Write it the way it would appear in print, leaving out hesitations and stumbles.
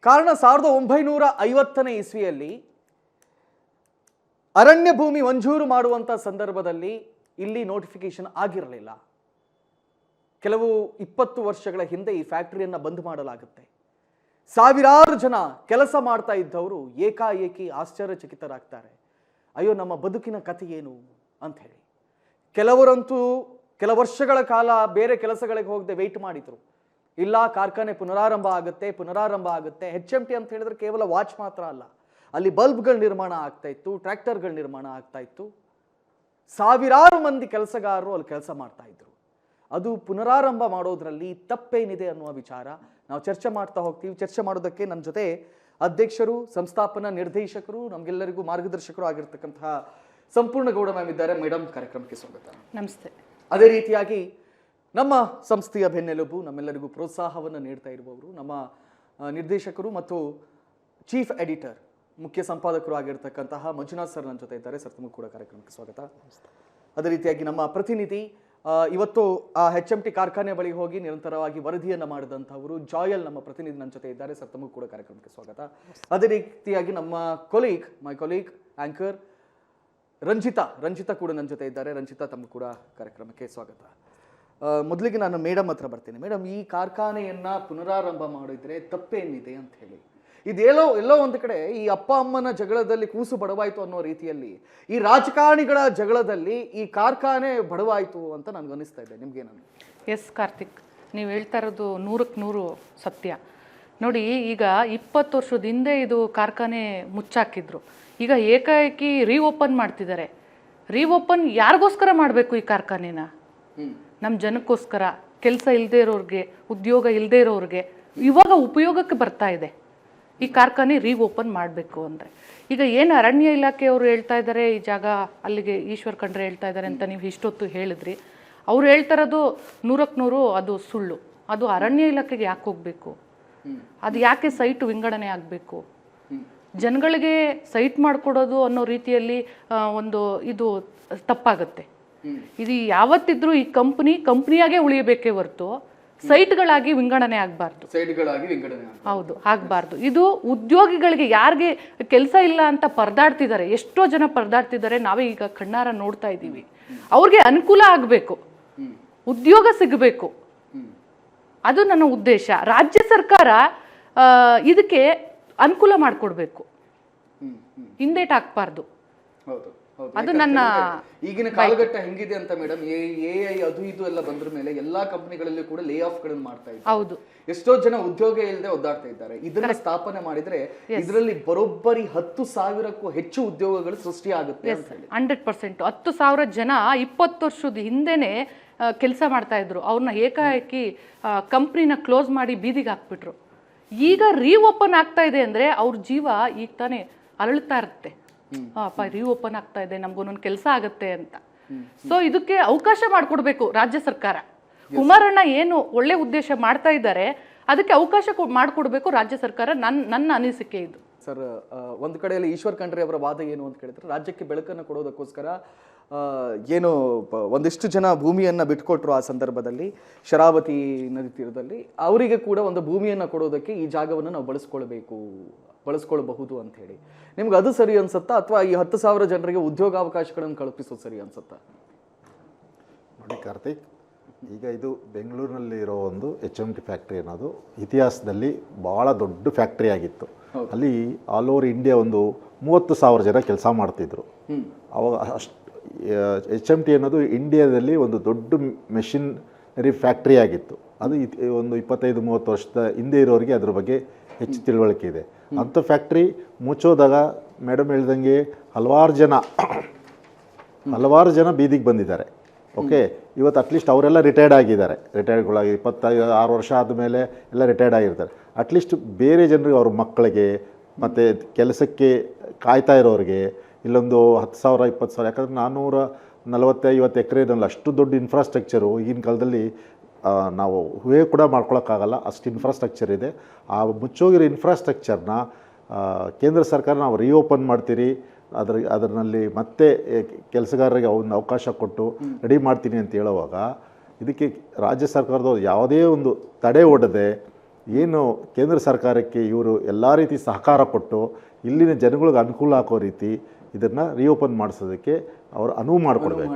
ಕಾರಣ 1950ನೇ ಇಸ್ವಿಯಲ್ಲಿ ಅರಣ್ಯ ಭೂಮಿ ಮಂಜೂರು ಮಾಡುವಂಥ ಸಂದರ್ಭದಲ್ಲಿ ಇಲ್ಲಿ ನೋಟಿಫಿಕೇಶನ್ ಆಗಿರಲಿಲ್ಲ. ಕೆಲವು 20 ವರ್ಷಗಳ ಹಿಂದೆ ಈ ಫ್ಯಾಕ್ಟರಿಯನ್ನು ಬಂದ್ ಮಾಡಲಾಗುತ್ತೆ. ಸಾವಿರಾರು ಜನ ಕೆಲಸ ಮಾಡ್ತಾ ಇದ್ದವರು ಏಕಾಏಕಿ ಆಶ್ಚರ್ಯಚಕಿತರಾಗ್ತಾರೆ. ಅಯ್ಯೋ, ನಮ್ಮ ಬದುಕಿನ ಕಥೆ ಏನು ಅಂತ ಹೇಳಿ. ಕೆಲವರಂತೂ ಕೆಲ ವರ್ಷಗಳ ಕಾಲ ಬೇರೆ ಕೆಲಸಗಳಿಗೆ ಹೋಗದೆ ವೆಯ್ಟ್ ಮಾಡಿದ್ರು. ಇಲ್ಲ, ಕಾರ್ಖಾನೆ ಪುನರಾರಂಭ ಆಗುತ್ತೆ. HMT ಅಂತ ಹೇಳಿದ್ರೆ ಕೇವಲ ವಾಚ್ ಮಾತ್ರ ಅಲ್ಲ, ಅಲ್ಲಿ ಬಲ್ಬ್ಗಳ ನಿರ್ಮಾಣ ಆಗ್ತಾ ಇತ್ತು, ಟ್ರ್ಯಾಕ್ಟರ್ಗಳ ನಿರ್ಮಾಣ ಆಗ್ತಾ ಇತ್ತು. ಸಾವಿರಾರು ಮಂದಿ ಕೆಲಸಗಾರರು ಅಲ್ಲಿ ಕೆಲಸ ಮಾಡ್ತಾ ಇದ್ರು. ಅದು ಪುನರಾರಂಭ ಮಾಡೋದ್ರಲ್ಲಿ ತಪ್ಪೇನಿದೆ ಅನ್ನುವ ವಿಚಾರ ನಾವು ಚರ್ಚೆ ಮಾಡ್ತಾ ಹೋಗ್ತೀವಿ. ಚರ್ಚೆ ಮಾಡೋದಕ್ಕೆ ನನ್ನ ಜೊತೆ ಅಧ್ಯಕ್ಷರು, ಸಂಸ್ಥಾಪನಾ ನಿರ್ದೇಶಕರು, ನಮಗೆಲ್ಲರಿಗೂ ಮಾರ್ಗದರ್ಶಕರು ಆಗಿರ್ತಕ್ಕಂತಹ ಸಂಪೂರ್ಣ ಗೌಡ ಮ್ಯಾಮ್ ಇದ್ದಾರೆ. ಮೇಡಮ್, ಕಾರ್ಯಕ್ರಮಕ್ಕೆ ಸ್ವಾಗತ. ನಮಸ್ತೆ. ಅದೇ ರೀತಿಯಾಗಿ ನಮ್ಮ ಸಂಸ್ಥೆಯ ಬೆನ್ನೆಲುಬು, ನಮ್ಮೆಲ್ಲರಿಗೂ ಪ್ರೋತ್ಸಾಹವನ್ನು ನೀಡ್ತಾ ಇರುವವರು, ನಮ್ಮ ನಿರ್ದೇಶಕರು ಮತ್ತು ಚೀಫ್ ಎಡಿಟರ್, ಮುಖ್ಯ ಸಂಪಾದಕರು ಆಗಿರ್ತಕ್ಕಂತಹ ಮಂಜುನಾಥ್ ಸರ್ ನನ್ನ ಜೊತೆ ಇದ್ದಾರೆ. ಸರ್, ತಮಗೂ ಕೂಡ ಕಾರ್ಯಕ್ರಮಕ್ಕೆ ಸ್ವಾಗತ. ಅದೇ ರೀತಿಯಾಗಿ ನಮ್ಮ ಪ್ರತಿನಿಧಿ, ಇವತ್ತು ಆ HMT ಕಾರ್ಖಾನೆ ಬಳಿ ಹೋಗಿ ನಿರಂತರವಾಗಿ ವರದಿಯನ್ನು ಮಾಡಿದಂಥವರು ಜಾಯಲ್ ನಮ್ಮ ಪ್ರತಿನಿಧಿ ನನ್ನ ಜೊತೆ ಇದ್ದಾರೆ. ಸರ್, ತಮಗೂ ಕೂಡ ಕಾರ್ಯಕ್ರಮಕ್ಕೆ ಸ್ವಾಗತ. ಅದೇ ರೀತಿಯಾಗಿ ನಮ್ಮ ಮೈ ಕೊಲೀಗ್ ಆಂಕರ್ ರಂಜಿತಾ ಕೂಡ ನನ್ನ ಜೊತೆ ಇದ್ದಾರೆ. ರಂಜಿತಾ, ತಮಗೂ ಕೂಡ ಕಾರ್ಯಕ್ರಮಕ್ಕೆ ಸ್ವಾಗತ. ಮೊದಲಿಗೆ ನಾನು ಮೇಡಮ್ ಹತ್ರ ಬರ್ತೀನಿ. ಮೇಡಮ್, ಈ ಕಾರ್ಖಾನೆಯನ್ನ ಪುನರಾರಂಭ ಮಾಡಿದ್ರೆ ತಪ್ಪೇನಿದೆ ಅಂತ ಹೇಳಿ. ಎಲ್ಲೋ ಒಂದು ಕಡೆ ಈ ಅಪ್ಪ ಅಮ್ಮನ ಜಗಳದಲ್ಲಿ ಕೂಸು ಬಡವಾಯ್ತು ಅನ್ನೋ ರೀತಿಯಲ್ಲಿ ಈ ರಾಜಕಾರಣಿಗಳ ಜಗಳದಲ್ಲಿ ಈ ಕಾರ್ಖಾನೆ ಬಡವಾಯ್ತು ಅಂತ ನನಗೆ ಅನಿಸ್ತಾ ಇದೆ. ನಿಮ್ಗೇನು? ಎಸ್ ಕಾರ್ತಿಕ್, ನೀವು ಹೇಳ್ತಾ ಇರೋದು 100ಕ್ಕೆ 100 ಸತ್ಯ. ನೋಡಿ, ಈಗ 20 ವರ್ಷದ ಹಿಂದೆ ಇದು ಕಾರ್ಖಾನೆ ಮುಚ್ಚಾಕಿದ್ರು. ಈಗ ಏಕಾಏಕಿ ರೀಓಪನ್ ಮಾಡ್ತಿದ್ದಾರೆ. ರೀಓಪನ್ ಯಾರಿಗೋಸ್ಕರ ಮಾಡಬೇಕು ಈ ಕಾರ್ಖಾನೆನ? ನಮ್ಮ ಜನಕ್ಕೋಸ್ಕರ, ಕೆಲಸ ಇಲ್ಲದೆ ಇರೋರಿಗೆ, ಉದ್ಯೋಗ ಇಲ್ಲದೆ ಇರೋರಿಗೆ ಇವಾಗ ಉಪಯೋಗಕ್ಕೆ ಬರ್ತಾ ಇದೆ ಈ ಕಾರ್ಖಾನೆ ರೀಓಪನ್ ಮಾಡಬೇಕು ಅಂದರೆ. ಈಗ ಏನು ಅರಣ್ಯ ಇಲಾಖೆಯವರು ಹೇಳ್ತಾ ಇದ್ದಾರೆ, ಈ ಜಾಗ ಅಲ್ಲಿಗೆ ಈಶ್ವರ್ ಖಂಡ್ರೆ ಹೇಳ್ತಾ ಇದ್ದಾರೆ ಅಂತ ನೀವು ಇಷ್ಟೊತ್ತು ಹೇಳಿದ್ರಿ. ಅವ್ರು ಹೇಳ್ತಾ ಇರೋದು 100ಕ್ಕೆ 100 ಅದು ಸುಳ್ಳು. ಅದು ಅರಣ್ಯ ಇಲಾಖೆಗೆ ಯಾಕೆ ಹೋಗಬೇಕು? ಅದು ಯಾಕೆ ಸೈಟ್ ವಿಂಗಡಣೆ ಆಗಬೇಕು? ಜನಗಳಿಗೆ ಸೈಟ್ ಮಾಡಿಕೊಡೋದು ಅನ್ನೋ ರೀತಿಯಲ್ಲಿ ಇದು ತಪ್ಪಾಗುತ್ತೆ. ಇದು ಯಾವತ್ತಿದ್ರೂ ಈ ಕಂಪ್ನಿಯಾಗೆ ಉಳಿಯಬೇಕೇ ಹೊರತು ಸೈಟ್ಗಳಾಗಿ ವಿಂಗಡಣೆ ಆಗಬಾರ್ದು. ಹೌದು, ಆಗಬಾರ್ದು. ಇದು ಉದ್ಯೋಗಿಗಳಿಗೆ, ಯಾರಿಗೆ ಕೆಲಸ ಇಲ್ಲ ಅಂತ ಪರದಾಡ್ತಿದ್ದಾರೆ, ಎಷ್ಟೋ ಜನ ಪರದಾಡ್ತಿದ್ದಾರೆ, ನಾವೇ ಈಗ ಕಣ್ಣಾರ ನೋಡ್ತಾ ಇದ್ದೀವಿ. ಅವ್ರಿಗೆ ಅನುಕೂಲ ಆಗಬೇಕು, ಉದ್ಯೋಗ ಸಿಗಬೇಕು, ಅದು ನನ್ನ ಉದ್ದೇಶ. ರಾಜ್ಯ ಸರ್ಕಾರ ಇದಕ್ಕೆ ಅನುಕೂಲ ಮಾಡಿಕೊಡ್ಬೇಕು, ಹಿಂದೇಟ್ ಹಾಕ್ಬಾರ್ದು. ಅದು ನನ್ನ ಈಗಿನ ಕಾಲಘಟ್ಟ ಹೆಂಗಿದೆ ಅಂತ ಮೇಡಮ್, AI ಅದು ಇದು ಎಲ್ಲ ಬಂದ್ರ ಮೇಲೆ ಎಲ್ಲಾ ಕಂಪನಿಗಳಲ್ಲಿ ಕೂಡ ಲೇ ಆಫ್ ಗಳನ್ನು ಮಾಡ್ತಾ ಇದ್ದಾರೆ. ಹೌದು, ಎಷ್ಟೋ ಜನ ಉದ್ಯೋಗ ಇಲ್ಲದೆ ಒದ್ದಾಡ್ತಾ ಇದ್ದಾರೆ. ಇದನ್ನ ಸ್ಥಾಪನೆ ಮಾಡಿದ್ರೆ ಇದರಲ್ಲಿ ಬರೋಬ್ಬರಿ 10,000ಕ್ಕೂ ಹೆಚ್ಚು ಉದ್ಯೋಗಗಳು ಸೃಷ್ಟಿ ಆಗುತ್ತೆ ಅಂತ ಹೇಳಿ. 100%. 10,000 ಜನ 20 ವರ್ಷದ ಹಿಂದೆನೆ ಕೆಲಸ ಮಾಡ್ತಾ ಇದ್ರು. ಅವ್ರನ್ನ ಏಕಾಏಕಿ ಕಂಪ್ನಿನ ಕ್ಲೋಸ್ ಮಾಡಿ ಬೀದಿಗೆ ಹಾಕ್ಬಿಟ್ರು. ಈಗ ರೀಓಪನ್ ಆಗ್ತಾ ಇದೆ ಅಂದ್ರೆ ಅವ್ರ ಜೀವ ಈಗ ತಾನೇ ಅರಳ್ತಾ ಇರುತ್ತೆ. ಅಪ್ಪ, ರೀಓಪನ್ ಆಗ್ತಾ ಇದೆ, ನಮ್ಗೊಂದೊಂದು ಕೆಲಸ ಆಗತ್ತೆ ಅಂತ. ಸೊ ಇದಕ್ಕೆ ಅವಕಾಶ ಮಾಡಿಕೊಡ್ಬೇಕು ರಾಜ್ಯ ಸರ್ಕಾರ. ಕುಮಾರಣ್ಣ ಏನು ಒಳ್ಳೆ ಉದ್ದೇಶ ಮಾಡ್ತಾ ಇದ್ದಾರೆ, ಅದಕ್ಕೆ ಅವಕಾಶ ಮಾಡಿಕೊಡ್ಬೇಕು ರಾಜ್ಯ ಸರ್ಕಾರ. ನನ್ನ ಅನಿಸಿಕೆ ಇದು. ಸರ್, ಒಂದು ಕಡೆಯಲ್ಲಿ ಈಶ್ವರ್ ಖಂಡ್ರೆ ಅವರ ವಾದ ಏನು ಅಂತ ಕೇಳಿದ್ರೆ, ರಾಜ್ಯಕ್ಕೆ ಬೆಳಕನ್ನು ಕೊಡೋದಕ್ಕೋಸ್ಕರ ಏನು ಒಂದಿಷ್ಟು ಜನ ಭೂಮಿಯನ್ನು ಬಿಟ್ಕೊಟ್ರು. ಆ ಸಂದರ್ಭದಲ್ಲಿ ಶರಾವತಿ ನದಿ ತೀರದಲ್ಲಿ ಅವರಿಗೆ ಕೂಡ ಒಂದು ಭೂಮಿಯನ್ನು ಕೊಡೋದಕ್ಕೆ ಈ ಜಾಗವನ್ನು ನಾವು ಬಳಸ್ಕೊಳ್ಬಹುದು ಅಂತ ಹೇಳಿ. ನಿಮ್ಗೆ ಅದು ಸರಿ ಅನ್ಸುತ್ತಾ, ಅಥವಾ ಈ 10,000 ಜನರಿಗೆ ಉದ್ಯೋಗಾವಕಾಶಗಳನ್ನು ಕಲ್ಪಿಸೋದು ಸರಿ ಅನ್ಸುತ್ತಾ? ನೋಡಿ ಕಾರ್ತಿಕ್, ಈಗ ಇದು ಬೆಂಗಳೂರಿನಲ್ಲಿ ಇರೋ ಒಂದು HMT ಫ್ಯಾಕ್ಟ್ರಿ ಅನ್ನೋದು ಇತಿಹಾಸದಲ್ಲಿ ಭಾಳ ದೊಡ್ಡ ಫ್ಯಾಕ್ಟ್ರಿ ಆಗಿತ್ತು. ಅಲ್ಲಿ ಆಲ್ ಓವರ್ ಇಂಡಿಯಾ ಒಂದು 30,000 ಜನ ಕೆಲಸ ಮಾಡ್ತಿದ್ರು. ಅವಾಗ ಅಷ್ಟು HMT ಅನ್ನೋದು ಇಂಡಿಯಾದಲ್ಲಿ ಒಂದು ದೊಡ್ಡ ಮೆಷಿನರಿ ಫ್ಯಾಕ್ಟ್ರಿ ಆಗಿತ್ತು. ಅದು ಒಂದು 25-30 ವರ್ಷದ ಹಿಂದೆ ಇರೋರಿಗೆ ಅದ್ರ ಬಗ್ಗೆ ಹೆಚ್ಚು ತಿಳುವಳಿಕೆ ಇದೆ. ಅಂಥ ಫ್ಯಾಕ್ಟ್ರಿ ಮುಚ್ಚೋದಾಗ ಮೇಡಮ್ ಹೇಳ್ದಂಗೆ ಹಲವಾರು ಜನ ಬೀದಿಗೆ ಬಂದಿದ್ದಾರೆ. ಓಕೆ, ಇವತ್ತು ಅಟ್ಲೀಸ್ಟ್ ಅವರೆಲ್ಲ ರಿಟೈರ್ಡ್ ಆಗಿದ್ದಾರೆ. ರಿಟೈರ್ಡ್ಗಳಾಗಿ 26 ವರ್ಷ ಆದಮೇಲೆ ಎಲ್ಲ ರಿಟೈರ್ಡ್ ಆಗಿರ್ತಾರೆ. ಅಟ್ಲೀಸ್ಟ್ ಬೇರೆ ಜನರಿಗೆ, ಅವ್ರ ಮಕ್ಕಳಿಗೆ ಮತ್ತು ಕೆಲಸಕ್ಕೆ ಕಾಯ್ತಾ ಇರೋರಿಗೆ ಇಲ್ಲೊಂದು 10,000 20,000, ಯಾಕಂದರೆ 440-50 ಎಕರೆನಲ್ಲಿ ಅಷ್ಟು ದೊಡ್ಡ ಇನ್ಫ್ರಾಸ್ಟ್ರಕ್ಚರು ಈಗಿನ ಕಾಲದಲ್ಲಿ ನಾವು ಹೂವೇ ಕೂಡ ಮಾಡ್ಕೊಳಕ್ಕಾಗಲ್ಲ, ಅಷ್ಟು ಇನ್ಫ್ರಾಸ್ಟ್ರಕ್ಚರ್ ಇದೆ. ಆ ಮುಚ್ಚೋಗಿರೋ ಇನ್ಫ್ರಾಸ್ಟ್ರಕ್ಚರ್ನ ಕೇಂದ್ರ ಸರ್ಕಾರ ನಾವು ರೀಓಪನ್ ಮಾಡ್ತೀರಿ, ಅದರಲ್ಲಿ ಮತ್ತೆ ಕೆಲಸಗಾರರಿಗೆ ಒಂದು ಅವಕಾಶ ಕೊಟ್ಟು ರೆಡಿ ಮಾಡ್ತೀನಿ ಅಂತ ಹೇಳುವಾಗ ಇದಕ್ಕೆ ರಾಜ್ಯ ಸರ್ಕಾರದವ್ರು ಯಾವುದೇ ಒಂದು ತಡೆ ಒಡ್ಡದೆ ಏನು ಕೇಂದ್ರ ಸರ್ಕಾರಕ್ಕೆ ಇವರು ಎಲ್ಲ ರೀತಿ ಸಹಕಾರ ಕೊಟ್ಟು ಇಲ್ಲಿನ ಜನಗಳಿಗೆ ಅನುಕೂಲ ಆಗೋ ರೀತಿ ಇದನ್ನು ರಿಓಪನ್ ಮಾಡಿಸೋದಕ್ಕೆ ಅವರು ಅನುವು ಮಾಡಿಕೊಡ್ಬೇಕು.